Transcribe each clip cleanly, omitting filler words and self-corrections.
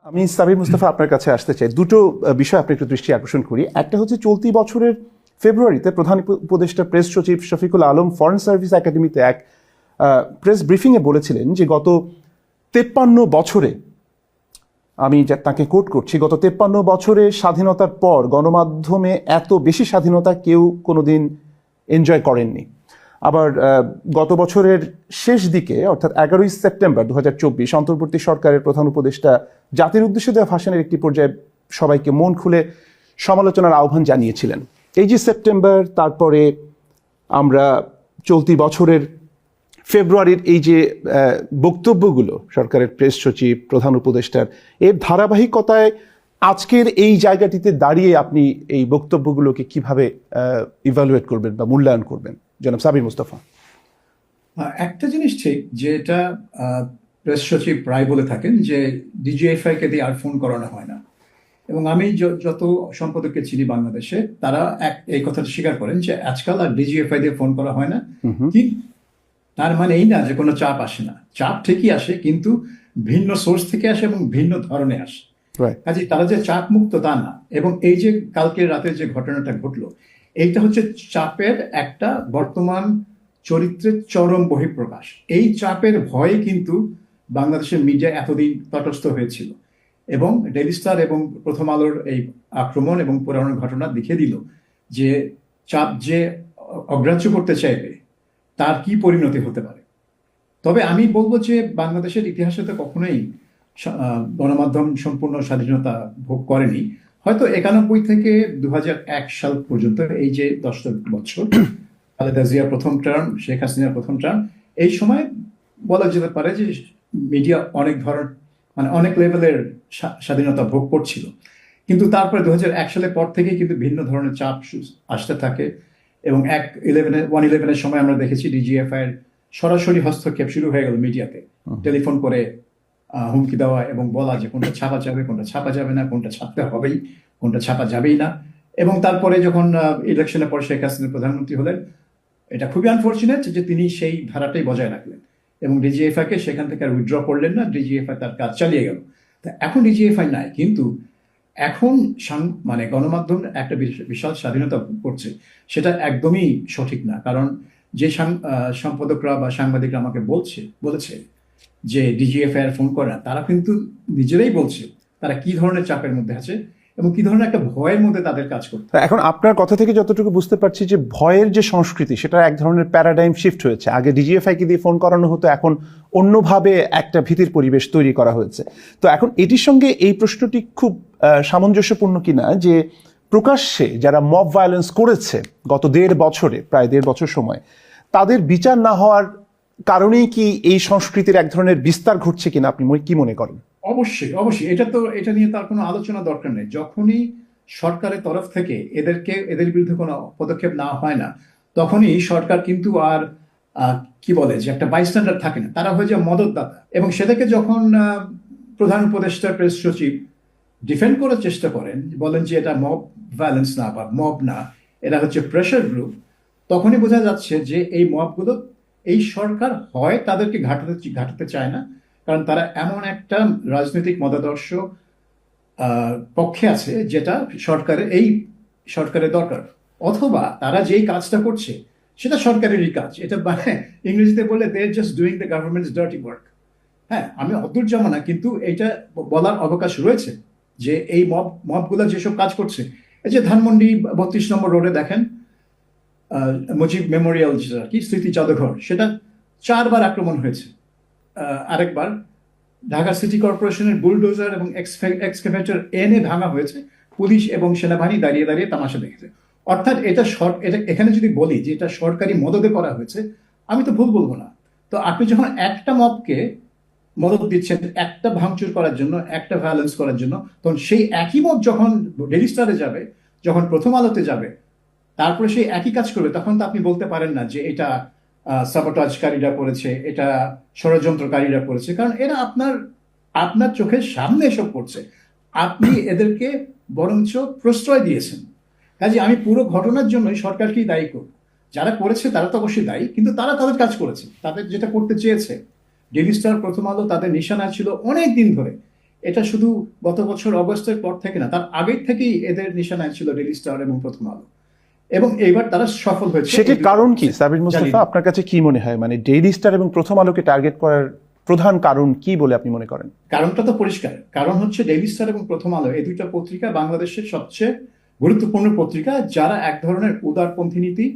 আমি সাবির মুস্তাফা আপনার কাছে আসতে চাই। দুটো বিষয় আপনি একটু দৃষ্টি আকর্ষণ করি। একটা হচ্ছে চলতি বছরের ফেব্রুয়ারিতে প্রধান উপদেষ্টা প্রেস সচিব শফিকুল আলম ফরেন সার্ভিস একাডেমিতে এক প্রেস ব্রিফিংয়ে বলেছিলেন যে গত 53 বছরে, আমি তাকে কোট করছি, গত 53 বছরে স্বাধীনতার পর গণমাধ্যমে এত বেশি স্বাধীনতা কেউ কোনোদিন এনজয় করেননি। আবার গত বছরের শেষ দিকে অর্থাৎ 11ই সেপ্টেম্বর 2024 অন্তর্বর্তী সরকারের প্রধান উপদেষ্টা জাতির উদ্দেশ্যে দেওয়া ভাষণের একটি পর্যায়ে সবাইকে মন খুলে সমালোচনার আহ্বান জানিয়েছিলেন। এই যে সেপ্টেম্বর, তারপরে আমরা চলতি বছরের ফেব্রুয়ারির এই যে বক্তব্যগুলো সরকারের প্রেস সচিব, প্রধান উপদেষ্টার, এর ধারাবাহিকতায় আজকের এই জায়গাটিতে দাঁড়িয়ে আপনি এই বক্তব্যগুলোকে কিভাবে ইভালুয়েট করবেন বা মূল্যায়ন করবেন, জনাব সাবির মুস্তাফা? একটা জিনিস ঠিক, যে এটা প্রেস সচিব প্রায় বলে থাকেন যে ডিজিএফআই কে দিয়ে আর ফোন করানো হয় না, এবং আমি যত সম্পাদককে চিনি বাংলাদেশে, তারা এই কথাটা স্বীকার করেন যে আজকাল আর ডিজিএফআই দিয়ে ফোন করা হয় না। কিন্তু তার মানে এই না যে কোনো চাপ আসে না, চাপ ঠিকই আসে, কিন্তু ভিন্ন সোর্স থেকে আসে এবং ভিন্ন ধরনে আসে। কাজে তারা যে চাপ মুক্ত তা না। এবং এই যে কালকে রাতে যে ঘটনাটা ঘটলো, এইটা হচ্ছে চাপের একটা বর্তমান চরিত্রের চরম বহিঃপ্রকাশ। এই চাপের ভয়ে কিন্তু বাংলাদেশের মিডিয়া এতদিন তটস্থ হয়েছিল, এবং ডেইলি স্টার এবং প্রথম আলোর এই আক্রমণ এবং পুরানোর ঘটনা দেখিয়ে দিল যে চাপ যে অগ্রাহ্য করতে চাইবে তার কি পরিণতি হতে পারে। তবে আমি বলবো যে বাংলাদেশের ইতিহাসে তো কখনোই গণমাধ্যম সম্পূর্ণ স্বাধীনতা ভোগ করেনি। হয়তো 91 থেকে 2001 সাল পর্যন্ত, এই যে 10 বছর, খালেদা জিয়ার প্রথম টার্ম, শেখ হাসিনার প্রথম টার্ম, এই সময় বলা যেতে পারে যে মিডিয়া অনেক লেভেলের স্বাধীনতা ভোগ করছিল। কিন্তু তারপরে 2001 সালের পর থেকেই কিন্তু ভিন্ন ধরনের চাপ আসতে থাকে, এবং 1/11 সময় আমরা দেখেছি ডিজিএফআই এর সরাসরি হস্তক্ষেপ শুরু হয়ে গেল মিডিয়াতে, টেলিফোন করে হুমকি দেওয়া এবং বলা যে কোনটা ছাপা যাবে, কোনটা ছাপা যাবে না, কোনটা ছাপতে হবেই, কোনটা ছাপা যাবেই না। এবং তারপরে যখন ইলেকশনের পর শেখ হাসিনা প্রধানমন্ত্রী হলেন, এটা খুবই আনফর্চুনেট যে তিনি সেই ধারাটাই বজায় রাখলেন এবং ডিজিএফআই কে সেখান থেকে আর উইথড্র করলেন না। ডিজিএফআই তার কাজ চালিয়ে গেল। তা এখন ডিজিএফআই নাই, কিন্তু এখন গণমাধ্যম একটা বিশাল স্বাধীনতা করছে, সেটা একদমই সঠিক না। কারণ যে সম্পাদকরা বা সাংবাদিকরা আমাকে বলেছে যে ডিজিএফআই এর ফোন করে না, তারা কিন্তু নিজেরাই বলছে তারা কি ধরনের চাপের মধ্যে আছে এবং কি ধরনের একটা ভয়ের মধ্যে তাদের কাজ করতে। এখন আপনার কথা থেকে যতটুকু বুঝতে পারছি যে ভয়ের যে সংস্কৃতি, সেটা এক ধরনের প্যারাডাইম শিফট হয়েছে। আগে ডিজিএফআই কে দিয়ে ফোন করানো হতো, এখন অন্যভাবে একটা ভীতির পরিবেশ তৈরি করা হয়েছে। তো এখন এটির সঙ্গে এই প্রশ্নটি খুব সামঞ্জস্যপূর্ণ কিনা যে প্রকাশ্যে যারা মব ভায়োলেন্স করেছে গত প্রায় দেড় বছর সময়, তাদের বিচার না হওয়ার কারণেই কি এই সংস্কৃতির এক ধরনের বিস্তার ঘটছে কিনা, আপনি কি মনে করেন? অবশ্যই অবশ্যই, এটা নিয়ে তার কোনো আলোচনা দরকার নেই। যখনই সরকারের তরফ থেকে এদের বিরুদ্ধে কোনো পদক্ষেপ না হয় না, তখনই সরকার কিন্তু আর কি বলে যে একটা বাইস্ট্যান্ডার থাকে না, তারা হয়ে যায় মদতদাতা। এবং সেটাকে যখন প্রধান উপদেষ্টা প্রেস সচিব ডিফেন্ড করার চেষ্টা করেন, বলেন যে এটা মব ভায়োলেন্স না বা মব না, এটা হচ্ছে প্রেশার গ্রুপ, তখনই বোঝা যাচ্ছে যে এই মবগুলো এই সরকার হয় তাদেরকে ঘাটাতে চায় না, কারণ তারা এমন একটা রাজনৈতিক মতাদর্শ পক্ষে আছে যেটা সরকারের দরকার, অথবা তারা যেই কাজটা করছে সেটা সরকারেরই কাজ। এটা ইংরেজিতে বললে they are just doing the government's dirty work. হ্যাঁ, আমি অদূর যাব না, কিন্তু এটা বলার অবকাশ রয়েছে যে এই মবগুলো যেসব কাজ করছে, এই যে ধানমন্ডি 32 নম্বর রোডে দেখেন মুজিব মেমোরিয়াল, যেটা কি স্মৃতি জাদুঘর, সেটা 4বার আক্রমণ হয়েছে। আরেকবার ঢাকা সিটি কর্পোরেশনের বুলডোজার এবং এক্সকাভেটর এনে ভাঙা হয়েছে, পুলিশ এবং সেনাবাহিনী দাঁড়িয়ে দাঁড়িয়ে তামাশা দেখেছে। অর্থাৎ এটা এখানে যদি বলি যে এটা সরকারি মদদে করা হয়েছে, আমি তো ভুল বলবো না। তো আপনি যখন একটা মবকে মদত দিচ্ছেন একটা ভাঙচুর করার জন্য, একটা ভায়োলেন্স করার জন্য, তখন সেই একই মব যখন ডেইলি স্টারে যাবে, যখন প্রথম আলোতে যাবে, তারপরে সেই একই কাজ করবে, তখন তো আপনি বলতে পারেন না যে এটা সাবোটাজকারীরা করেছে, এটা ষড়যন্ত্রকারীরা করেছে, কারণ এরা আপনার চোখের সামনে এসব করছে, আপনি এদেরকে বরঞ্চ প্রশ্রয় দিয়েছেন। কাজে আমি পুরো ঘটনার জন্যই সরকারকেই দায়ী করব। যারা করেছে তারা তো অবশ্যই দায়ী, কিন্তু তারা তাদের কাজ করেছে, তাদের যেটা করতে চেয়েছে। ডেইলি স্টার, প্রথম আলো তাদের নিশানা ছিল অনেক দিন ধরে এটা শুধু গত বছর অগস্টের পর থেকে না, তার আগের থেকেই এদের নিশানায় ছিল ডেইলি স্টার এবং প্রথম আলো, এবং এইবার তারা সফল হয়েছে। সেটির কারণ কি সাবির জানি মুস্তাফা, না। আপনার কাছে কি মনে হয়? মানে ডেইলি স্টার এবং প্রথম আলোকে টার্গেট করার প্রধান কারণ কি বলে আপনি মনে করেন? কারণটা তো পরিষ্কার, কারণ হচ্ছে ডেইলি স্টার এবং প্রথম আলো এই দুইটা পত্রিকা বাংলাদেশের সবচেয়ে গুরুত্বপূর্ণ পত্রিকা, যারা এক ধরনের উদারপন্থী নীতি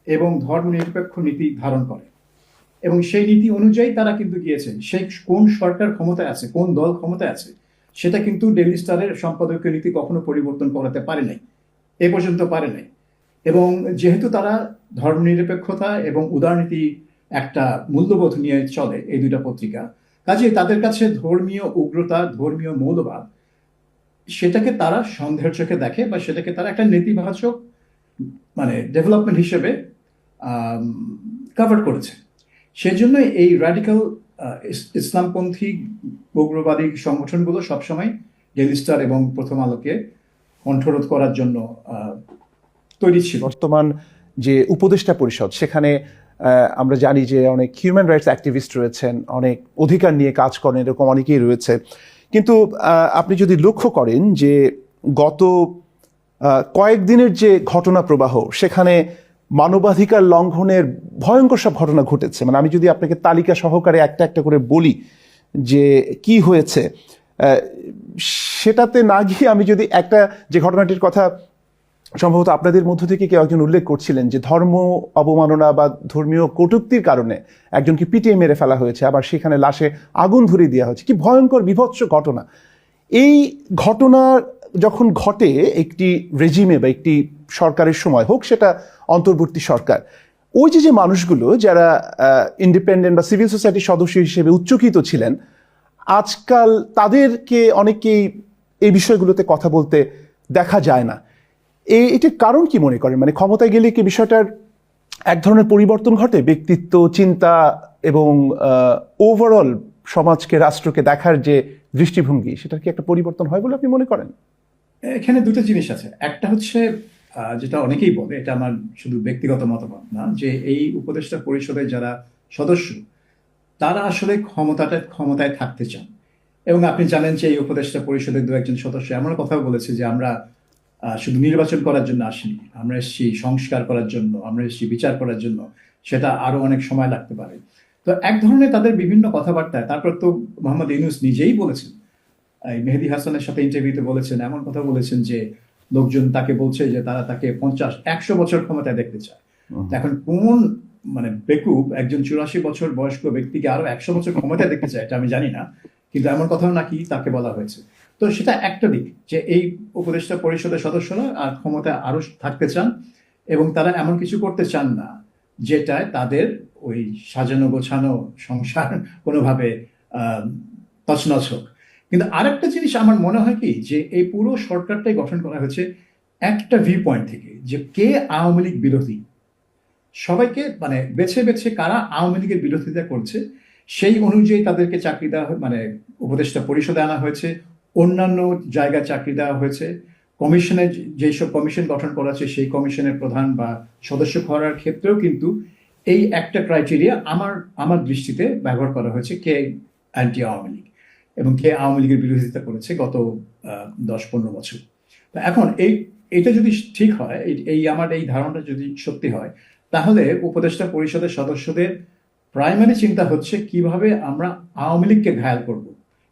এবং ধর্মনিরপেক্ষ নীতি ধারণ করে, এবং সেই নীতি অনুযায়ী তারা কিন্তু গিয়েছেন। সেই কোন সরকার ক্ষমতায় আছে, কোন দল ক্ষমতায় আছে, সেটা কিন্তু ডেইলি স্টারের সম্পাদকীয় নীতি কখনো পরিবর্তন করাতে পারে নাই, এ পর্যন্ত পারে নাই। এবং যেহেতু তারা ধর্মনিরপেক্ষতা এবং উদারনীতি একটা মূল্যবোধ নিয়ে চলে এই দুইটা পত্রিকা, কাজে তাদের কাছে ধর্মীয় উগ্রতা, ধর্মীয় মৌলবাদ, সেটাকে তারা সন্দেহের চোখে দেখে, বা সেটাকে তারা একটা নেতিবাচক মানে ডেভেলপমেন্ট হিসেবে কভার করেছে। সেজন্য এই র্যাডিক্যাল ইসলামপন্থী উগ্রবাদী সংগঠনগুলো সবসময় ডেইলি স্টার এবং প্রথম আলোকে কণ্ঠরোধ করার জন্য তৈরি ছিল। বর্তমান যে উপদেষ্টা পরিষদ, সেখানে আমরা জানি যে অনেক হিউম্যান রাইটস অ্যাক্টিভিস্ট রয়েছেন, অনেক অধিকার নিয়ে কাজ করেন, এরকম অনেকেই রয়েছে। কিন্তু আপনি যদি লক্ষ্য করেন যে গত কয়েকদিনের যে ঘটনা প্রবাহ, সেখানে মানবাধিকার লঙ্ঘনের ভয়ঙ্কর সব ঘটনা ঘটেছে। মানে আমি যদি আপনাকে তালিকা সহকারে একটা একটা করে বলি যে কি হয়েছে, সেটাতে না গিয়ে আমি যদি একটা যে ঘটনাটির কথা সম্ভবত আপনাদের মধ্য থেকে কেউ একজন উল্লেখ করছিলেন, যে ধর্ম অবমাননা বা ধর্মীয় কটূক্তির কারণে একজনকে পিটিয়ে মেরে ফেলা হয়েছে, আবার সেখানে লাশে আগুন ধরিয়ে দেওয়া হয়েছে। কি ভয়ঙ্কর বিভৎস ঘটনা! এই ঘটনা যখন ঘটে একটি রেজিমে বা একটি সরকারের সময়, হোক সেটা অন্তর্বর্তী সরকার, ওই যে মানুষগুলো যারা ইন্ডিপেন্ডেন্ট বা সিভিল সোসাইটির সদস্য হিসেবে উচ্চকিত ছিলেন, আজকাল তাদেরকে অনেকেই এই বিষয়গুলোতে কথা বলতে দেখা যায় না। এটির কারণ কি মনে করেন? মানে ক্ষমতায় গেলে কি বিষয়টার এক ধরনের পরিবর্তন ঘটে, ব্যক্তিত্ব, চিন্তা এবং ওভারঅল সমাজকে, রাষ্ট্রকে দেখার যে দৃষ্টিভঙ্গি, সেটার কি একটা পরিবর্তন হয় বলে আপনি মনে করেন? এখানে দুটো জিনিস আছে। একটা হচ্ছে যেটা অনেকেই বলে, এটা আমার শুধু ব্যক্তিগত মতামত না, যে এই উপদেষ্টা পরিষদের যারা সদস্য, তারা আসলে ক্ষমতায় থাকতে চান। এবং আপনি জানেন যে এই উপদেষ্টা পরিষদের দু একজন সদস্য এমন কথাও বলেছে যে আমরা শুধু নির্বাচন করার জন্য আসিনি, আমরা এসেছি সংস্কার করার জন্য, আমরা এসেছি বিচার করার জন্য, সেটা আরো অনেক সময় লাগতে পারে। তো এক ধরনের তাদের বিভিন্ন কথাবার্তায়, তারপর তো মোহাম্মদ ইউনূস নিজেই বলেছেন, এই মেহেদী হাসানের সাথে ইন্টারভিউতে বলেছেন, এমন কথা বলেছেন যে লোকজন তাকে বলছে যে তারা তাকে 50-100 বছর ক্ষমতায় দেখতে চায়। এখন কোন মানে বেকুব একজন 84 বছর বয়স্ক ব্যক্তিকে আরো 100 বছর ক্ষমতায় দেখতে চায়, এটা আমি জানি না, কিন্তু এমন কথাও নাকি তাকে বলা হয়েছে। তো সেটা একটা দিক, যে এই উপদেষ্টা পরিষদের সদস্যরা আর ক্ষমতায় আরো থাকতে চান, এবং তারা এমন কিছু করতে চান না যেটায় তাদের ওই সাজানো গোছানো সংসার কোনোভাবে তছনছ হোক। কিন্তু আরেকটা জিনিস আমার মনে হয় কি, যে এই পুরো সরকারটাই গঠন করা হয়েছে একটা ভিউ পয়েন্ট থেকে, যে কে আওয়ামী লীগ বিরোধী, সবাইকে মানে বেছে বেছে কারা আওয়ামী লীগের বিরোধিতা করছে সেই অনুযায়ী তাদেরকে চাকরি দেওয়া, মানে উপদেষ্টা পরিষদে আনা হয়েছে, অন্যান্য জায়গায় চাকরি দেওয়া হয়েছে। কমিশনের যেসব কমিশন গঠন করা আছে, সেই কমিশনের প্রধান বা সদস্য করার ক্ষেত্রেও কিন্তু এই একটা ক্রাইটেরিয়া আমার দৃষ্টিতে ব্যবহার করা হয়েছে, কে অ্যান্টি আওয়ামী লীগ এবং কে আওয়ামী লীগের বিরোধিতা করেছে গত 10-15 বছর। এখন এটা যদি ঠিক হয়, আমার এই ধারণাটা যদি সত্যি হয়, তাহলে উপদেষ্টা পরিষদের সদস্যদের প্রাইমারি চিন্তা হচ্ছে কিভাবে আমরা আওয়ামী লীগকে ঘায়াল করব।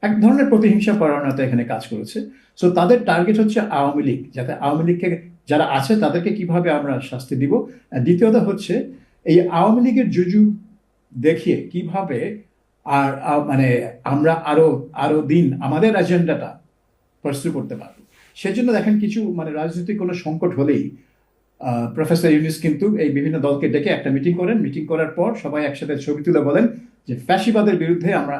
এক ধরনের প্রতিহিংসা পরায়ণতা এখানে কাজ করেছে। সো তাদের টার্গেট হচ্ছে আওয়ামী লীগ, যাতে আওয়ামী লীগকে যারা আছে তাদেরকে কিভাবে আমরা শাস্তি দিব। দ্বিতীয়ত হচ্ছে এই আওয়ামী লীগের জুজু দেখিয়ে কিভাবে আর মানে আমরা আরো দিন আমাদের এজেন্ডাটা পার্সু করতে পারবো। সেজন্য দেখেন কিছু মানে রাজনৈতিক কোনো সংকট হলেই প্রফেসর ইউনূস কিন্তু এই বিভিন্ন দলকে ডেকে একটা মিটিং করেন, মিটিং করার পর সবাই একসাথে ছবি তুলে বলেন যে ফ্যাসিবাদের বিরুদ্ধে আমরা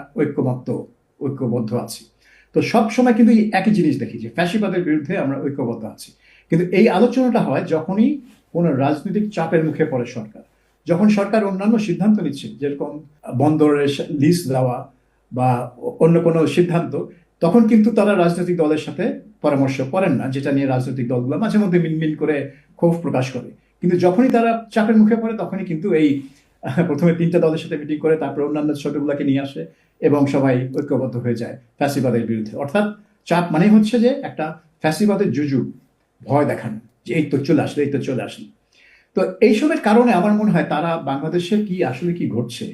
ঐক্যবদ্ধ আছি। তো সব সময় কিন্তু একই জিনিস দেখি, যে ফ্যাসিবাদের বিরুদ্ধে আমরা ঐক্যবদ্ধ আছি। কিন্তু এই আলোচনাটা হয় যখনই কোনো রাজনৈতিক চাপের মুখে পড়ে সরকার, যখন সরকার অন্যান্য সিদ্ধান্ত নিচ্ছে, যেরকম বন্দরের লিজ দেওয়া বা অন্য কোনো সিদ্ধান্ত, তখন কিন্তু তারা রাজনৈতিক দলের সাথে পরামর্শ করেন না, যেটা নিয়ে রাজনৈতিক দলগুলো মাঝে মধ্যে মিনমিন করে ক্ষোভ প্রকাশ করে। কিন্তু যখনই তারা চাপের মুখে পড়ে, তখনই কিন্তু এই প্রথমে 3টা দলের সাথে মিটিং করে তারপরে অন্যান্য ছোটগুলোকে নিয়ে আসে এবং সবাই ঐক্যবদ্ধ হয়ে যায় ফ্যাসিবাদের বিরুদ্ধে। অর্থাৎ চাপ মানে হচ্ছে যে একটা ফ্যাসিবাদের জুজু, ভয় দেখানো যে এই তো চলে আসলে, এই তো চলে আসলে। তো এইসবের কারণে আমার মনে হয় তারা বাংলাদেশের কি আসলে কি ঘটছে,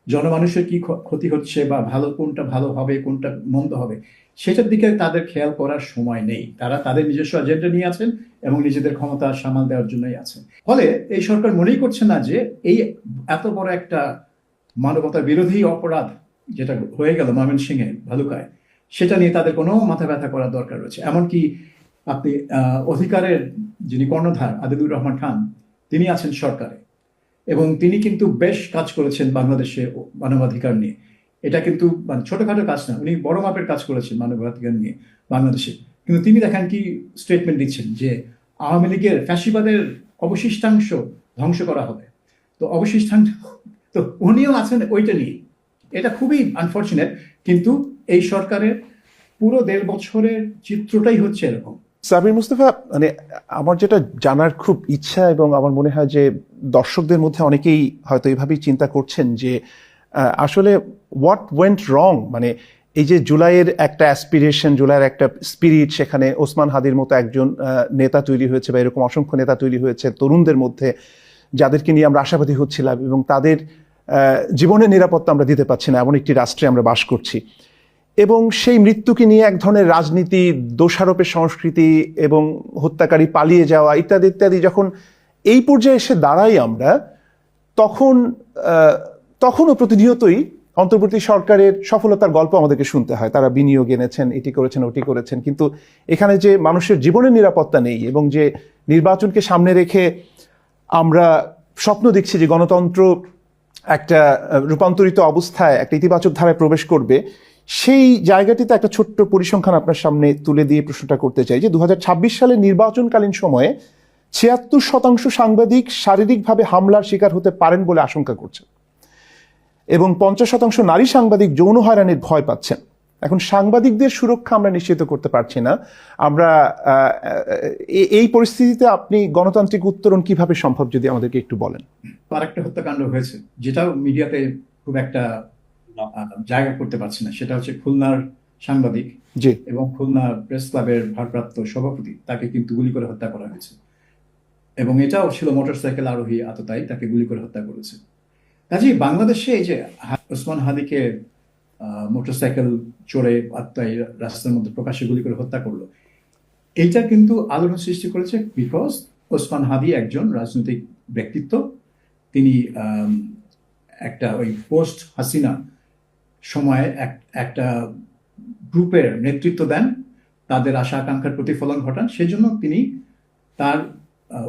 জনমানুষের কি ক্ষতি হচ্ছে বা ভালো কোনটা ভালো হবে কোনটা মন্দ হবে সেটার দিকে তাদের খেয়াল করার সময় নেই। তারা তাদের নিজস্ব এজেন্ডা নিয়ে আছেন এবং নিজেদের ক্ষমতা সামাল দেওয়ার জন্যই আছেন। ফলে এই সরকার মনেই করছে না যে এই এত বড় একটা মানবতা বিরোধী অপরাধ যেটা হয়ে গেল ময়মনসিংহে ভালুকায়, সেটা নিয়ে তাদের কোনো মাথা ব্যথা করার দরকার রয়েছে। এমনকি আপনি অধিকারের যিনি কর্ণধার আদিলুর রহমান খান, তিনি আছেন সরকারে এবং তিনি কিন্তু বেশ কাজ করেছেন বাংলাদেশে মানবাধিকার নিয়ে। এটা কিন্তু মানে ছোটখাটো কাজ না, উনি বড় মাপের কাজ করেছেন মানবাধিকার নিয়ে বাংলাদেশে। কিন্তু তিনি দেখেন কি স্টেটমেন্ট দিচ্ছেন যে আওয়ামী লীগের ফ্যাসিবাদের অবশিষ্টাংশ ধ্বংস করা হবে। তো অবশিষ্টাংশ, তো উনিও আছেন ওইটা নিয়ে। এটা খুবই আনফর্চুনেট, কিন্তু এই সরকারের পুরো 1.5 বছরের চিত্রটাই হচ্ছে এরকম। সাবির মুস্তফা, মানে আমার যেটা জানার খুব ইচ্ছা এবং আমার মনে হয় যে দর্শকদের মধ্যে অনেকেই হয়তো এইভাবেই চিন্তা করছেন যে আসলে হোয়াট ওয়েন্ট রং, মানে এই যে জুলাইয়ের একটা অ্যাসপিরেশন, জুলাইয়ের একটা স্পিরিট, সেখানে ওসমান হাদির মতো একজন নেতা তৈরি হয়েছে বা এরকম অসংখ্য নেতা তৈরি হয়েছে তরুণদের মধ্যে, যাদেরকে নিয়ে আমরা আশাবাদী হচ্ছিলাম এবং তাদের জীবনের নিরাপত্তা আমরা দিতে পারছি না, এমন একটি রাষ্ট্রে আমরা বাস করছি। এবং সেই মৃত্যুকে নিয়ে এক ধরনের রাজনীতি, দোষারোপের সংস্কৃতি এবং হত্যাকারী পালিয়ে যাওয়া ইত্যাদি ইত্যাদি যখন এই পর্যায়ে এসে দাঁড়াই আমরা, তখনও প্রতিনিয়তই অন্তর্বর্তী সরকারের সফলতার গল্প আমাদেরকে শুনতে হয়। তারা বিনিয়োগ এনেছেন, এটি করেছেন, ওটি করেছেন, কিন্তু এখানে যে মানুষের জীবনের নিরাপত্তা নেই এবং যে নির্বাচনকে সামনে রেখে আমরা স্বপ্ন দেখছি যে গণতন্ত্র একটা রূপান্তরিত অবস্থায় একটা ইতিবাচক ধারায় প্রবেশ করবে, সেই জায়গাটিতে একটা ছোট্ট পরিসংখ্যান আপনার সামনে তুলে দিয়ে প্রশ্নটা করতে চাই যে 2026 সালের নির্বাচনকালীন সময়ে 76% সাংবাদিক শারীরিকভাবে হামলার শিকার হতে পারেন বলে আশঙ্কা করছেন এবং 50% নারী সাংবাদিক যৌন হয়রানির ভয় পাচ্ছেন। এখন সাংবাদিকদের সুরক্ষা আমরা নিশ্চিত করতে পারছি না। আমরা এই পরিস্থিতিতে আপনি গণতান্ত্রিক উত্তরণ কিভাবে সম্ভব যদি আমাদেরকে একটু বলেন। আরেকটা হত্যাকাণ্ড হয়েছে যেটাও মিডিয়াতে খুব একটা জায়গা করতে পারছে না, সেটা হচ্ছে খুলনার সাংবাদিক জি, এবং খুলনা প্রেস ক্লাবের ভারপ্রাপ্ত সভাপতি, তাকে কিন্তু গুলি করে হত্যা করা হয়েছে এবং এটাও ছিল মোটরসাইকেল আরোহী আততায়ী, তাকে গুলি করে হত্যা করেছে। কাজেই বাংলাদেশে এই যে ওসমান হাদিকে মোটরসাইকেল চড়ে আততায়ী রাস্তার মধ্যে প্রকাশ্যে গুলি করে হত্যা করলো, এইটা কিন্তু আলোড়ন সৃষ্টি করেছে বিকজ ওসমান হাদি একজন রাজনৈতিক ব্যক্তিত্ব। তিনি একটা ওই পোস্ট হাসিনা সময়ে একটা গ্রুপের নেতৃত্ব দেন, তাদের আশা আকাঙ্ক্ষার প্রতিফলন ঘটান, সেই জন্য তিনি তার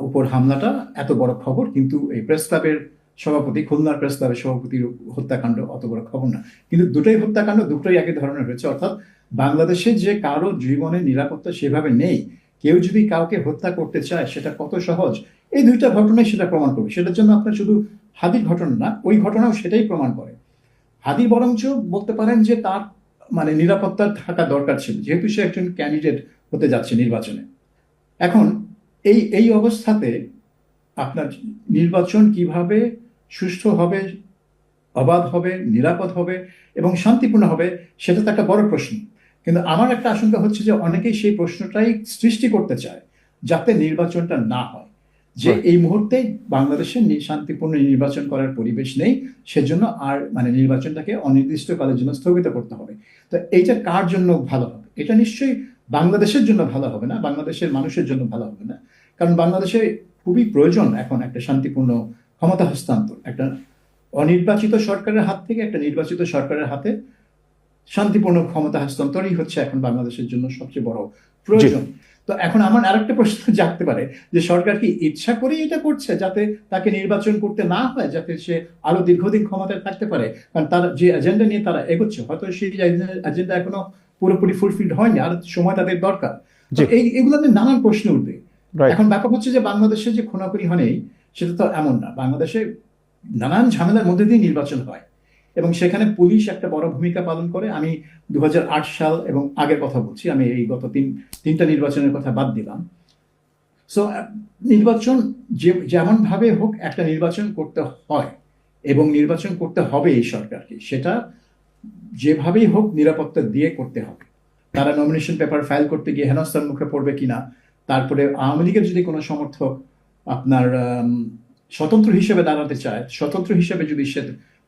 উপর হামলাটা এত বড় খবর। কিন্তু এই প্রেস ক্লাবের সভাপতি, খুলনার প্রেস ক্লাবের সভাপতির হত্যাকাণ্ড অত বড় খবর না। কিন্তু দুটোই হত্যাকাণ্ড, দুটোই একই ধরনের হয়েছে। অর্থাৎ বাংলাদেশে যে কারো জীবনের নিরাপত্তা সেভাবে নেই, কেউ যদি কাউকে হত্যা করতে চায় সেটা কত সহজ, এই দুইটা ঘটনাই সেটা প্রমাণ করবে। সেটার জন্য আপনার শুধু হাদির ঘটনা না, ওই ঘটনাও সেটাই প্রমাণ করে। হাদি বরঞ্চ বলতে পারেন যে তার মানে নিরাপত্তা থাকা দরকার ছিল, যেহেতু সে একজন ক্যান্ডিডেট হতে যাচ্ছে নির্বাচনে। এখন এই অবস্থাতে আপনার নির্বাচন কিভাবে সুষ্ঠু হবে, অবাধ হবে, নিরাপদ হবে এবং শান্তিপূর্ণ হবে, সেটা তো একটা বড় প্রশ্ন। কিন্তু আমার একটা আশঙ্কা হচ্ছে যে অনেকেই সেই প্রশ্নটাই সৃষ্টি করতে চায় যাতে নির্বাচনটা না হয়, যে এই মুহূর্তে বাংলাদেশে শান্তিপূর্ণ নির্বাচন করার পরিবেশ নেই, সেজন্য আর মানে নির্বাচনটাকে অনির্দিষ্টকালের জন্য স্থগিত করতে হবে। তো এইটা কার জন্য ভালো হবে? এটা নিশ্চয়ই বাংলাদেশের জন্য ভালো হবে না, বাংলাদেশের মানুষের জন্য ভালো হবে না। কারণ বাংলাদেশে খুবই প্রয়োজন এখন একটা শান্তিপূর্ণ ক্ষমতা হস্তান্তর, একটা অনির্বাচিত সরকারের হাত থেকে একটা নির্বাচিত সরকারের হাতে শান্তিপূর্ণ ক্ষমতা হস্তান্তরই হচ্ছে এখন বাংলাদেশের জন্য সবচেয়ে বড় প্রয়োজন। তো এখন আমার আরেকটা প্রশ্ন জাগতে পারে যে সরকার কি ইচ্ছা করেই এটা করছে যাতে তাকে নির্বাচন করতে না হয়, যাতে সে আরো দীর্ঘদিন ক্ষমতায় থাকতে পারে? কারণ তারা যে এজেন্ডা নিয়ে তারা এগোচ্ছে, হয়তো সেই এজেন্ডা এখনো পুরোপুরি ফুলফিলড হয়নি, আর সময় তাদের দরকার। এইগুলোতে নানান প্রশ্ন উঠবে। এখন ব্যাপার হচ্ছে যে বাংলাদেশে যে খুনাখুনি হয়নি সেটা তো এমন না, বাংলাদেশে নানান ঝামেলার মধ্যে দিয়ে নির্বাচন হয় এবং সেখানে পুলিশ একটা বড় ভূমিকা পালন করে। আমি 2008 সাল এবং আগের কথা বলছি, আমি এই গত তিনটা নির্বাচনের কথা বাদ দিলাম। সো নির্বাচন যেমন ভাবে হোক একটা নির্বাচন করতে হয়, এবং নির্বাচন করতে হবে এই সরকারকে, সেটা যেভাবেই হোক নিরাপত্তা দিয়ে করতে হবে। তারা নমিনেশন পেপার ফাইল করতে গিয়ে হেনস্থার মুখে পড়বে কিনা, তারপরে আওয়ামী লীগের যদি কোনো সমর্থক আপনার স্বতন্ত্র হিসেবে দাঁড়াতে চায়, স্বতন্ত্র হিসেবে যদি সে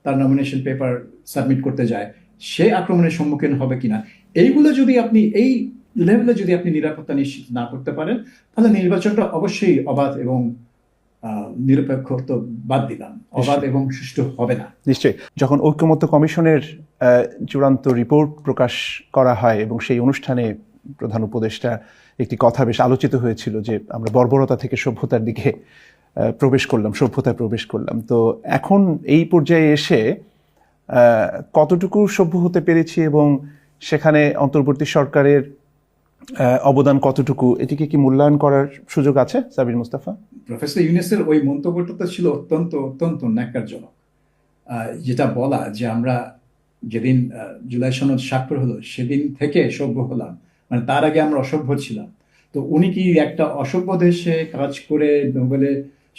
তার নমিনেশন পেপার সাবমিট করতে যায়, সে আক্রমণের সম্মুখীন হবে কিনা, এইগুলো যদি আপনি এই লেভেলে যদি আপনি নিরাপত্তা নিশ্চিত না করতে পারেন, তাহলে নির্বাচনটা অবশ্যই অবাধ এবং নিরপেক্ষ তো বাদ দিলাম, অবাধ এবং সুষ্ঠু হবে না। নিশ্চয়ই। যখন ঐকমত্য কমিশনের চূড়ান্ত রিপোর্ট প্রকাশ করা হয় এবং সেই অনুষ্ঠানে প্রধান উপদেষ্টা একটি কথা বেশ আলোচিত হয়েছিল যে আমরা বর্বরতা থেকে সভ্যতার দিকে সভ্যতায় প্রবেশ করলাম। তো এখন এই পর্যায়ে এসে কতটুকু সভ্য হতে পেরেছি এবং সেখানে অন্তর্বর্তী সরকারের অবদান কতটুকু, এটিকে কি মূল্যায়ন করার সুযোগ আছে সাবির মুস্তাফা? প্রফেসর ইউনূসের ওই মন্তব্যটা তো ছিল অত্যন্ত অত্যন্ত ন্যাক্কারজনক। যেটা বলা যে আমরা যেদিন জুলাই সনদ স্বাক্ষর হলো সেদিন থেকে সভ্য হলাম, মানে তার আগে আমরা অসভ্য ছিলাম। তো উনি কি একটা অসভ্য দেশে কাজ করে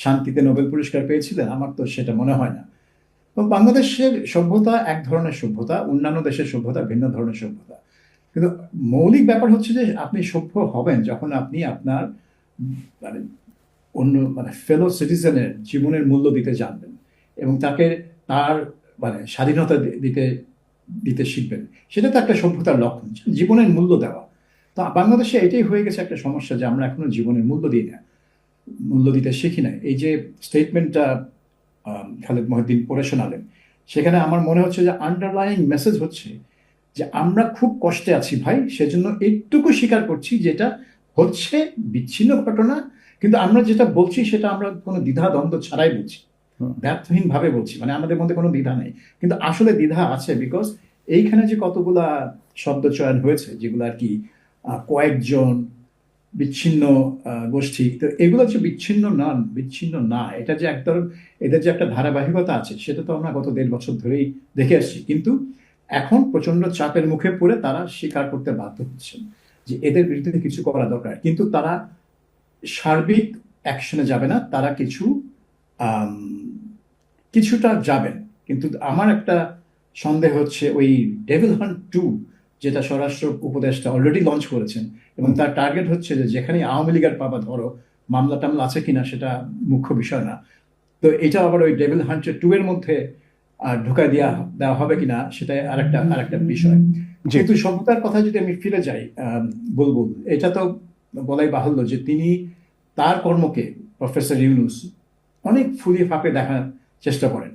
শান্তিতে নোবেল পুরস্কার পেয়েছিলেন? আমার তো সেটা মনে হয় না। তো বাংলাদেশের সভ্যতা এক ধরনের সভ্যতা, অন্যান্য দেশের সভ্যতা ভিন্ন ধরনের সভ্যতা। কিন্তু মৌলিক ব্যাপার হচ্ছে যে আপনি সভ্য হবেন যখন আপনি আপনার মানে অন্য ফেলো সিটিজেনের জীবনের মূল্য দিতে জানবেন এবং তাকে তার স্বাধীনতা দিতে দিতে শিখবেন। সেটা তো একটা সভ্যতার লক্ষণ, জীবনের মূল্য দেওয়া। তো বাংলাদেশে এটাই হয়ে গেছে একটা সমস্যা যে আমরা এখনো জীবনের মূল্য দিই না, মূল্য দিতে শিখি না। এই যে স্টেটমেন্টটা খালেদ মহিউদ্দিন পড়ে শোনালেন, সেখানে আমার মনে হচ্ছে যে আন্ডারলাইং মেসেজ হচ্ছে যে আমরা খুব কষ্টে আছি ভাই, সেজন্য এইটুকু স্বীকার করছি যেটা হচ্ছে বিচ্ছিন্ন ঘটনা, কিন্তু আমরা যেটা বলছি সেটা আমরা কোনো দ্বিধা দ্বন্দ্ব ছাড়াই বলছি, ব্যর্থহীন ভাবে বলছি, আমাদের মধ্যে কোনো দ্বিধা নেই। কিন্তু আসলে দ্বিধা আছে, বিকজ এইখানে যে কতগুলা শব্দ চয়ন হয়েছে যেগুলো আর কি কয়েকজন বিচ্ছিন্ন গোষ্ঠী, তো এগুলো যে বিচ্ছিন্ন না, এটা যে একদম এদের যে একটা ধারাবাহিকতা আছে সেটা তো আমরা গত 1.5 বছর ধরেই দেখে আসছি। কিন্তু এখন প্রচন্ড চাপের মুখে পড়ে তারা স্বীকার করতে বাধ্য হচ্ছেন যে এদের বিরুদ্ধে কিছু করা দরকার, কিন্তু তারা সার্বিক অ্যাকশনে যাবে না, তারা কিছুটা যাবেন। কিন্তু আমার একটা সন্দেহ হচ্ছে ওই ডেভিল হান্ট 2 যেটা স্বরাষ্ট্র উপদেষ্টা অলরেডি লঞ্চ করেছেন, এবং তার টার্গেট হচ্ছে যে যেখানে আওয়ামী লীগের পাবা ধরো, মামলা টামলা আছে কিনা সেটা মুখ্য বিষয় না, তো এটা আবার ওই ডেভিল হান্ট 2 এর মধ্যে ঢুকায় দেওয়া হবে কিনা সেটা আরেকটা বিষয়। যেহেতু সভ্যতার কথা যদি আমি ফিরে যাই, বুলবুল, এটা তো বলাই বাহুল্য যে তিনি তার কর্মকে প্রফেসর ইউনূস অনেক ফুলিয়ে ফাঁপে দেখার চেষ্টা করেন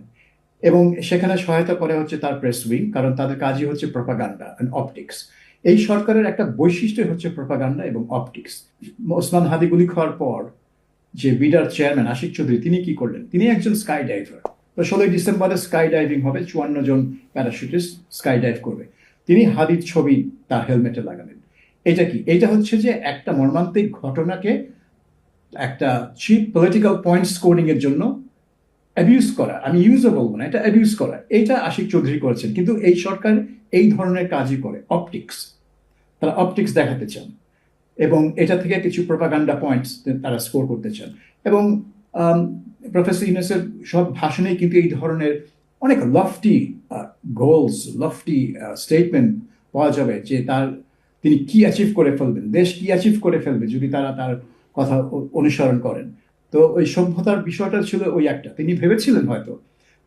এবং সেখানে সহায়তা করে হচ্ছে তার প্রেস উইং, কারণ তাদের কাজই হচ্ছে প্রপাগান্ডা এন্ড অপটিক্স। এই সরকারের একটা বৈশিষ্ট্য হচ্ছে প্রপাগান্ডা এবং অপটিক্স। ওসমান হাদি গুলি খাওয়ার পর যে বিডার চেয়ারম্যান আশিক চৌধুরী, তিনি কি করলেন? তিনি একজন স্কাই ডাইভার। তো 16 ডিসেম্বরে স্কাই ডাইভিং হবে, 54 জন প্যারাশুটিস্ট স্কাই ডাইভ করবে। তিনি হাদির ছবি তার হেলমেটে লাগালেন। এটা কি? এটা হচ্ছে যে একটা মর্মান্তিক ঘটনাকে একটা চিপ পলিটিক্যাল পয়েন্ট স্কোরিং এর জন্য অ্যাবিউজ করা, আমি ইউজও বলবো না, এটা অ্যাবিউজ করা, এটা আশিক চৌধুরী করেছেন। কিন্তু এই সরকার এই ধরনের কাজই করে, অপটিক্স, তারা অপটিক্স দেখাতে চান এবং এটা থেকে কিছু প্রপাগান্ডা পয়েন্টস তারা স্কোর করতে চান। এবং প্রফেসর ইউনূসের সব ভাষণেই কিন্তু এই ধরনের অনেক লফটি গোলস, লফটি স্টেটমেন্ট পাওয়া যাবে যে তিনি কি অ্যাচিভ করে ফেলবেন, দেশ কি অ্যাচিভ করে ফেলবে যদি তারা তার কথা অনুসরণ করেন। তো ওই সভ্যতার বিষয়টা ছিল ওই একটা, তিনি ভেবেছিলেন হয়তো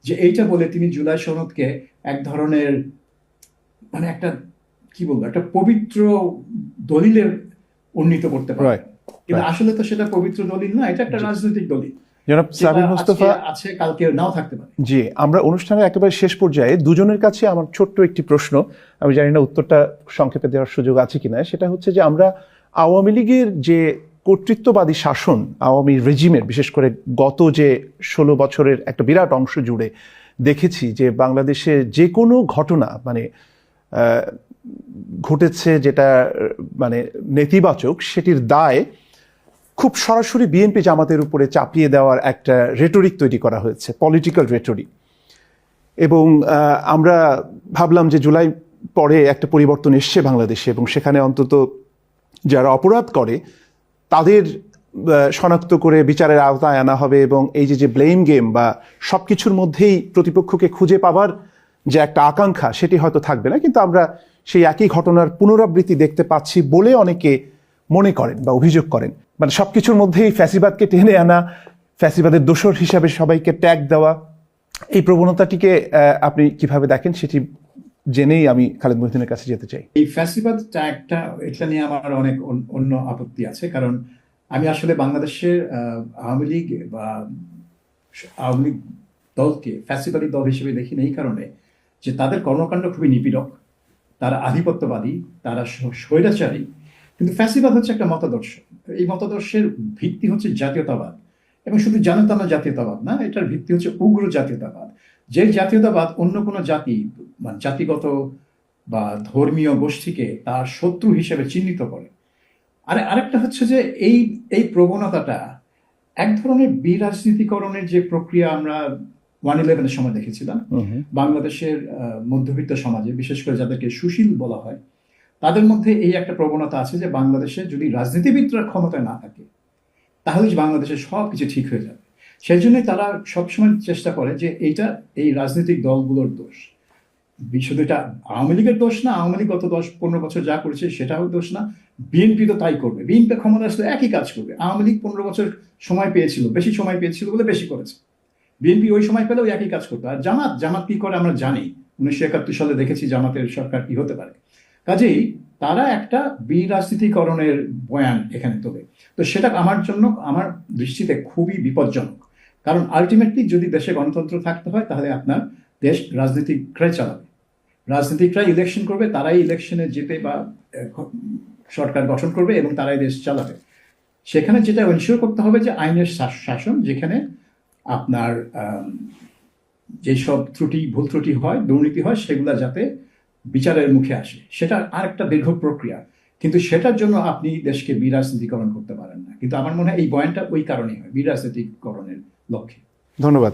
যে এইটা বলে তিনি জুলাই সনদকে এক ধরনের একটা কি বলবো, একটা পবিত্র দলিলে উন্নীত করতে পারে, কিন্তু আসলে তো সেটা পবিত্র দলিল না, এটা একটা রাজনৈতিক দলিল। জনাব সাবির মুস্তাফা আছে, কালকে নাও থাকতে পারে। জি, আমরা অনুষ্ঠানের একেবারে শেষ পর্যায়ে দুজনের কাছে আমার ছোট্ট একটি প্রশ্ন, আমি জানি না উত্তরটা সংক্ষেপে দেওয়ার সুযোগ আছে কিনা। সেটা হচ্ছে যে আমরা আওয়ামী লীগের যে কর্তৃত্ববাদী শাসন, আওয়ামী রেজিমের, বিশেষ করে গত যে 16 বছরের একটা বিরাট অংশ জুড়ে দেখেছি যে বাংলাদেশে যে কোনো ঘটনা ঘটেছে যেটা নেতিবাচক, সেটির দায় খুব সরাসরি বিএনপি জামাতের উপরে চাপিয়ে দেওয়ার একটা রেটরিক তৈরি করা হয়েছে, পলিটিক্যাল রেটরিক। এবং আমরা ভাবলাম যে জুলাই পরে একটা পরিবর্তন এসছে বাংলাদেশে এবং সেখানে অন্তত যারা অপরাধ করে তাদের শনাক্ত করে বিচারের আওতায় আনা হবে এবং এই যে ব্লেম গেম বা সবকিছুর মধ্যেই প্রতিপক্ষকে খুঁজে পাওয়ার যে একটা আকাঙ্ক্ষা সেটি হয়তো থাকবে না, কিন্তু আমরা সেই একই ঘটনার পুনরাবৃত্তি দেখতে পাচ্ছি বলে অনেকে মনে করেন বা অভিযোগ করেন। মানে সবকিছুর মধ্যেই ফ্যাসিবাদকে টেনে আনা, ফ্যাসিবাদের দোসর হিসাবে সবাইকে ট্যাগ দেওয়া, এই প্রবণতাটিকে আপনি কিভাবে দেখেন সেটি জেনেই আমি খালেদ মহিউদ্দিনের কাছে যেতে চাই। এই ফ্যাসিবাদ ট্যাগটা, এটা নিয়ে আমার অনেক অন্য আপত্তি আছে। কারণ আমি আসলে বাংলাদেশের আওয়ামী লীগ বা আওয়ামী লীগ দলকে ফ্যাসিবাদী দল হিসেবে দেখি না এই কারণে যে তাদের কর্মকাণ্ড খুবই নিপীড়ক, তারা আধিপত্যবাদী, তারা স্বৈরাচারী। কিন্তু ফ্যাসিবাদ হচ্ছে একটা মতাদর্শ। এই মতাদর্শের ভিত্তি হচ্ছে জাতীয়তাবাদ, এবং শুধু জাতীয়তাবাদ না, এটার ভিত্তি হচ্ছে উগ্র জাতীয়তাবাদ। যে জাতীয়তাবাদ অন্য কোনো জাতি, মানে জাতিগত বা ধর্মীয় গোষ্ঠীকে তার শত্রু হিসেবে চিহ্নিত করে। আরেকটা হচ্ছে যে এই প্রবণতাটা এক ধরনের বিরাজনীতিকরণের যে প্রক্রিয়া আমরা 1/11-এর সময় দেখেছিলাম বাংলাদেশের মধ্যবিত্ত সমাজে, বিশেষ করে যাদেরকে সুশীল বলা হয়, তাদের মধ্যে এই একটা প্রবণতা আছে যে বাংলাদেশে যদি রাজনীতিবিদরা ক্ষমতায় না থাকে তাহলে বাংলাদেশের সব কিছু ঠিক হয়ে যাবে। সেই জন্যই তারা সবসময় চেষ্টা করে যে এই রাজনৈতিক দলগুলোর দোষ। শুধু এটা আওয়ামী লীগের দোষ না, আওয়ামী লীগ গত 10-15 বছর যা করেছে সেটাও দোষ না, বিএনপি তো তাই করবে। বিএনপি ক্ষমতা আসলে একই কাজ করবে। আওয়ামী লীগ 15 বছর সময় পেয়েছিল, বেশি সময় পেয়েছিল বলে বেশি করেছে। বিএনপি ওই সময় পেলেও একই কাজ করতো। আর জামাত কি করে আমরা জানি, 1971 সালে দেখেছি জামাতের সরকার কি হতে পারে। কাজেই তারা একটা বিরাজনীতিকরণের বয়ান এখানে তোলে। তো সেটা আমার দৃষ্টিতে খুবই বিপজ্জনক। কারণ আলটিমেটলি যদি দেশে গণতন্ত্র থাকতে হয় তাহলে আপনার দেশ রাজনীতিকরাই চালাবে, রাজনীতিকরাই ইলেকশন করবে, তারাই ইলেকশনে জিতে বা সরকার গঠন করবে এবং তারাই দেশ চালাবে। সেখানে যেটা এনশিওর করতে হবে যে আইনের শাসন, যেখানে আপনার যেসব ভুল ত্রুটি হয়, দুর্নীতি হয়, সেগুলা যাতে বিচারের মুখে আসে। সেটা আরেকটা দীর্ঘ প্রক্রিয়া, কিন্তু সেটার জন্য আপনি দেশকে বিরাজনীতিকরণ করতে পারেন না। কিন্তু আমার মনে হয় এই বয়ানটা ওই কারণেই হয়, বিরাজনীতিকরণের লক্ষ্যে। ধন্যবাদ।